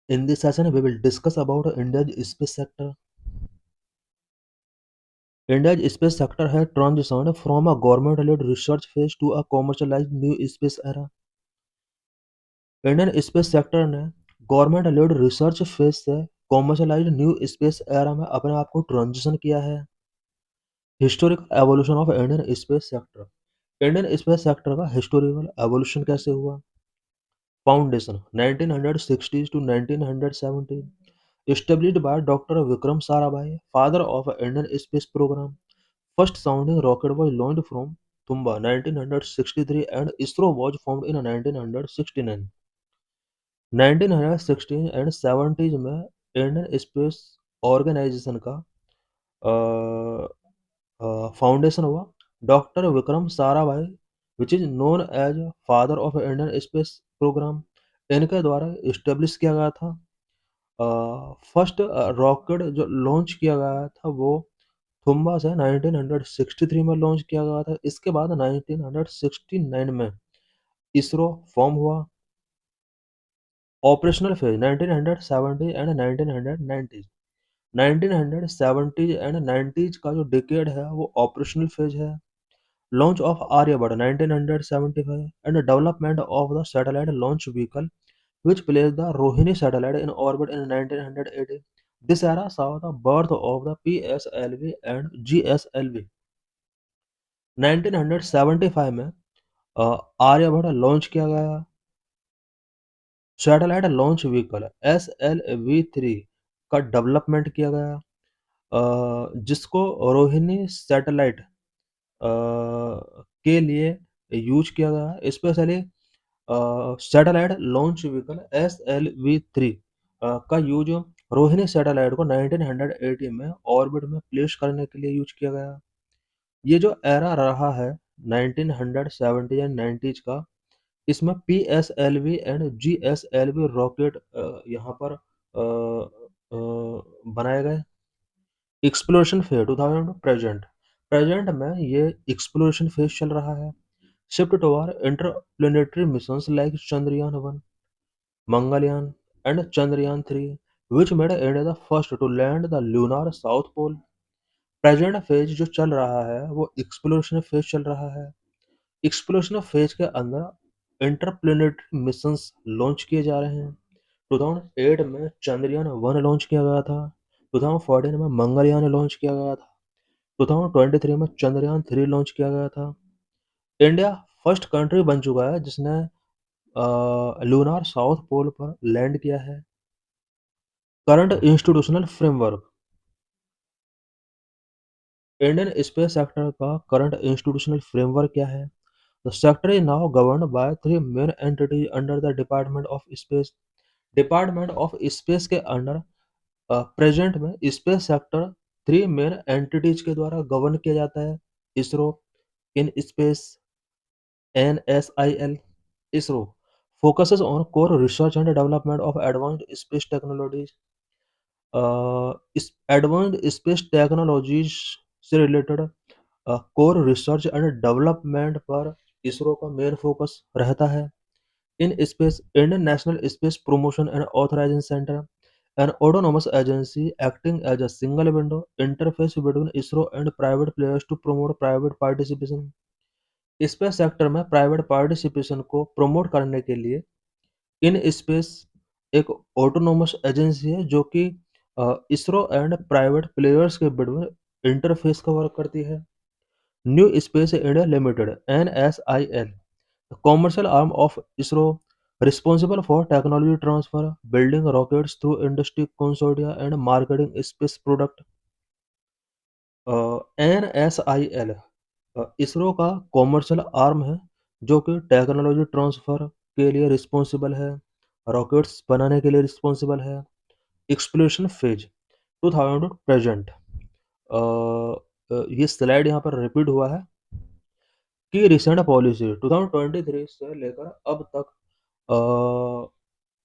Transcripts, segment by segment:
In this session, we will discuss about India's space sector. India's space sector has transitioned from a government-led research phase to a commercialized new space era. Indian space sector ने government led research phase से कॉमर्शलाइज्ड new space era में अपने आप को transition किया है। Historic evolution of Indian space sector. Indian space sector का historical evolution कैसे हुआ? Foundation 1960 to 1970 established by Dr. Vikram Sarabhai, father of Indian space program. First sounding rocket was launched from Tumba 1963 and ISRO was formed in 1969. 1960 and 70 में Indian space organisation का foundation हुआ। Doctor Vikram Sarabhai which is known as father of Indian space programme, इनके द्वारा establish किया गया था। First rocket जो launch किया गया था वो थुम्बा से 1963 में लॉन्च किया गया था। इसके बाद 1969 में इसरो फॉर्म हुआ। Operational phase 1970 and 1990। 1970 एंड 90 का जो डिकेड है वो ऑपरेशनल फेज है। Launch of Aryabhata 1975 and development of the satellite launch vehicle which placed the Rohini satellite in orbit in 1980. This era saw the birth of the PSLV and GSLV. 1975 में Aryabhata launch किया गया। Satellite launch vehicle SLV-3 का development किया गया, जिसको Rohini satellite के लिए use किया गया। Specially satellite launch vehicle SLV-3 का यूज रोहिणी सैटेलाइट को 1980 में ऑर्बिट में प्लेस करने के लिए यूज किया गया। ये जो एरा रहा है 1970 एंड 90 का, इसमें PSLV एंड GSLV रॉकेट यहाँ पर बनाए गए। Exploration phase 2000 present. प्रेजेंट में ये एक्सप्लोरेशन फेज चल रहा है। Shift toward interplanetary missions like Chandrayaan-1, Mangalyaan, and Chandrayaan-3, which made India the first to land the lunar south pole. Present phase जो चल रहा है वो एक्सप्लोरेशन फेज चल रहा है। एक्सप्लोरेशन फेज के अंदर इंटरप्लेनेटरी मिशंस लॉन्च किए जा रहे हैं। 2008 में चंद्रयान-1 लॉन्च किया गया था। 2014 में मंगलयान लॉन्च किया गया था। 2023 में चंद्रयान-3 लॉन्च किया गया था। इंडिया फर्स्ट कंट्री बन चुका है जिसने लूनार साउथ पोल पर लैंड किया है। Current institutional framework. Indian space sector का करंट इंस्टीट्यूशनल फ्रेमवर्क क्या है? The sector is now governed bye 3 main entities under the department of space. Department of space के अंडर प्रेजेंट में space sector 3 main entities के द्वारा govern किया जाता है। ISRO, in space, NSIL। ISRO focuses on core research and development of advanced space technologies. इस advanced space technologies से related core research and development पर इसरो का मेन फोकस रहता है। IN SPACe, Indian National Space Promotion and Authorisation Centre, an autonomous agency acting as a single window interface between ISRO and private players to promote private participation. Space sector में private participation को promote करने के लिए in space एक autonomous agency है जो कि ISRO and private players के बिटवीन इंटरफेस का वर्क करती है। New space India limited NSIL, the commercial arm of ISRO, responsible for technology transfer, building rockets through industry consortia and marketing space product. NSIL ISRO का commercial arm है जो कि technology transfer के लिए responsible है, रॉकेट्स बनाने के लिए रिस्पॉन्सिबल है। Exploration phase 2000 present. ये स्लाइड यहाँ पर रिपीट हुआ है कि रिसेंट पॉलिसी 2023 से लेकर अब तक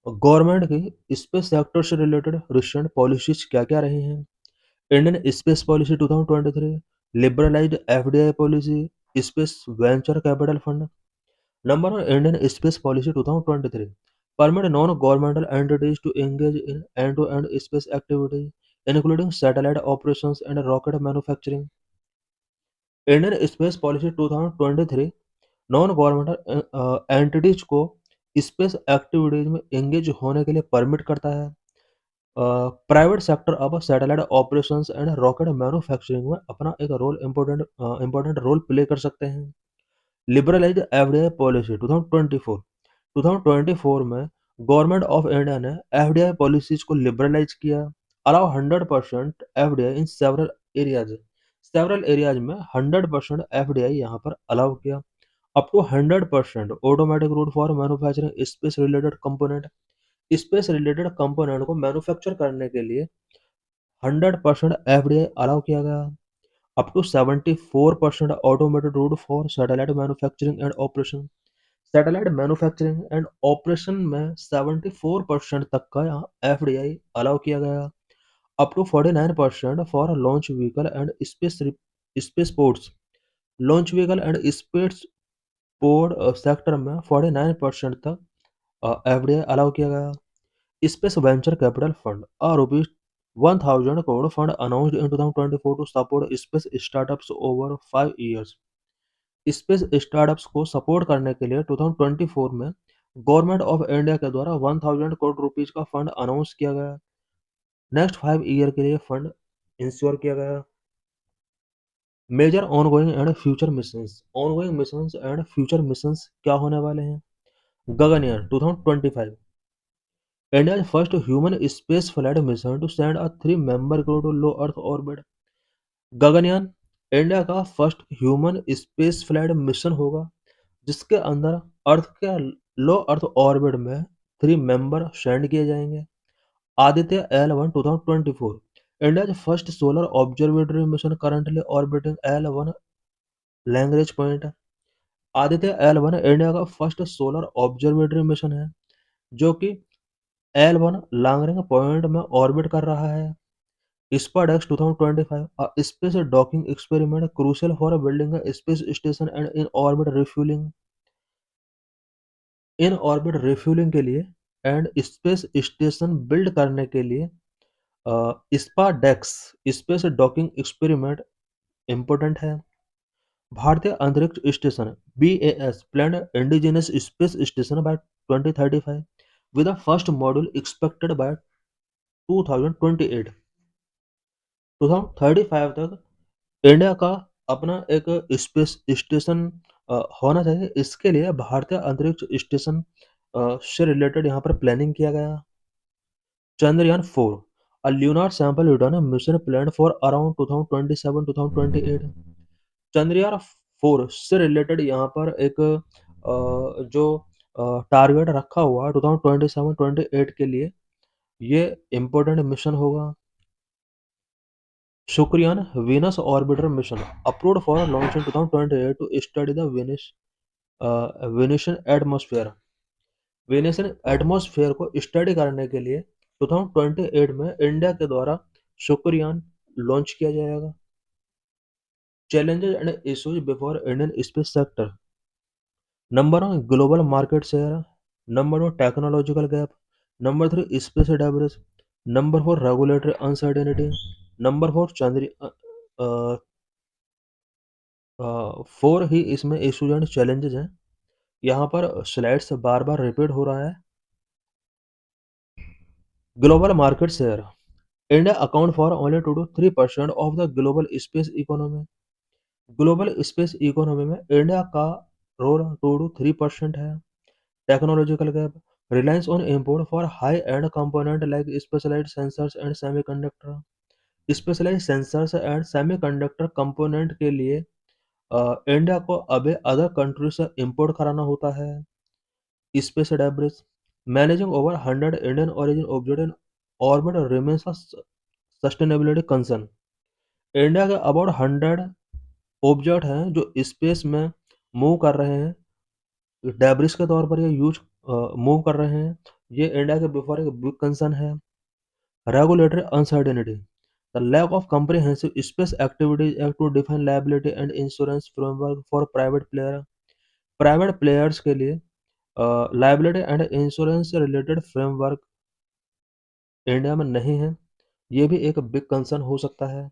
गवर्नमेंट की स्पेस सेक्टर से रिलेटेड रिसेंट पॉलिसीज क्या-क्या रही हैं। Indian space policy 2023, liberalised FDI policy, space venture capital fund. Number one Indian space policy 2023। permit non-governmental entities to engage in end-to-end space activities, including satellite operations and rocket manufacturing. Indian space policy 2023 non governmental entities को space activities में engage होने के लिए permit करता है। Private sector अब satellite operations and rocket manufacturing में अपना एक रोल इम्पोर्टेंट रोल प्ले कर सकते हैं। लिबरलाइज एफडीआई पॉलिसी 2024 में गवर्नमेंट ऑफ इंडिया ने एफडीआई पॉलिसीज को लिबरलाइज किया। Allow 100% FDI in several areas में 100% एफडीआई यहाँ पर अलाउ किया। Up to 100% automatic route for manufacturing space related component को मैन्युफैक्चर करने के लिए 100% एफडीआई अलाउ किया गया। Up to 74% automated route for satellite manufacturing and operation में 74% तक का यहाँ एफडीआई अलाउ किया गया। Up to 49% for launch vehicle and space port sector में 49% तक एफडीआई अलाउ किया गया। Space venture capital fund rupees 1000 crore fund announced in 2024 to support space startups over 5 years। Space startups को सपोर्ट करने के लिए 2024 में गवर्नमेंट ऑफ इंडिया के द्वारा 1000 करोड़ रुपीज का फंड अनाउंस किया गया। नेक्स्ट 5 ईयर के लिए फंड इंश्योर किया गया। मेजर ऑनगोइंग मिशंस क्या होने वाले हैं? Gaganyaan 2025 India's first human space flight mission to send a 3-member crew to low Earth orbit। Gaganyaan India का first human space flight mission होगा जिसके अंदर अर्थ के लो अर्थ ऑर्बिट में 3 मेंबर सेंड किए जाएंगे। Aditya L1 2024 India first solar observatory mission currently orbiting L1 language point. Aditya L1 India का first solar observatory mission है जो कि L1 लैंग्वेज पॉइंट में ऑर्बिट कर रहा है। SpaceX 2025 a space docking experiment crucial for building a space station and in orbit refuelling के लिए एंड स्पेस स्टेशन बिल्ड करने के लिए SpaDeX space docking experiment important है। Bharatiya Antariksh station BAS planned indigenous space station by 2035 with the first module expected by 2028। 2035 तक India का अपना एक स्पेस स्टेशन होना चाहिए। इसके लिए भारतीय अंतरिक्ष स्टेशन से रिलेटेड यहाँ पर प्लानिंग किया गया। Chandrayaan 4 a lunar sample return mission planned for around 2027-2028। Chandrayaan 4 से रिलेटेड यहाँ पर एक जो टारगेट रखा हुआ 2027-28 के लिए ये इम्पोर्टेंट मिशन होगा। Shukrayaan Venus orbiter mission approved for launch in 2028 to study the Venusian atmosphere. Venusian atmosphere को स्टडी करने के लिए 2028 में इंडिया के द्वारा शुक्रयान लॉन्च किया जाएगा। Challenges and issues before Indian space sector. Number 1 global market share, number 2 technological gap, number 3 space debris, number 4 regulatory uncertainty, number 4 ही इसमें इश्यूज एंड चैलेंजेस हैं। यहाँ पर स्लाइड्स बार बार रिपीट हो रहा है। Global market share India account for only 2 to 3% of the global space economy. Global space economy में India का role 2 to 3% है। Technological gap reliance on import for high end component like specialised sensors and semiconductor. Specialised sensors and semiconductor component के लिए India को अभी other country से import कराना होता है। Space debris managing over 100 Indian origin object in orbit remains a sustainability concern. India के about 100 object हैं जो स्पेस में मूव कर रहे हैं, डेब्रिस के तौर पर ये मूव कर रहे हैं। ये इंडिया के बिफोर एक बिग कंसर्न है। Regulatory uncertainty the lack of comprehensive space activities act to define liability and insurance framework for private players के लिए लायबिलिटी एंड इंश्योरेंस से रिलेटेड फ्रेमवर्क इंडिया में नहीं है, ये भी एक बिग कंसर्न हो सकता है।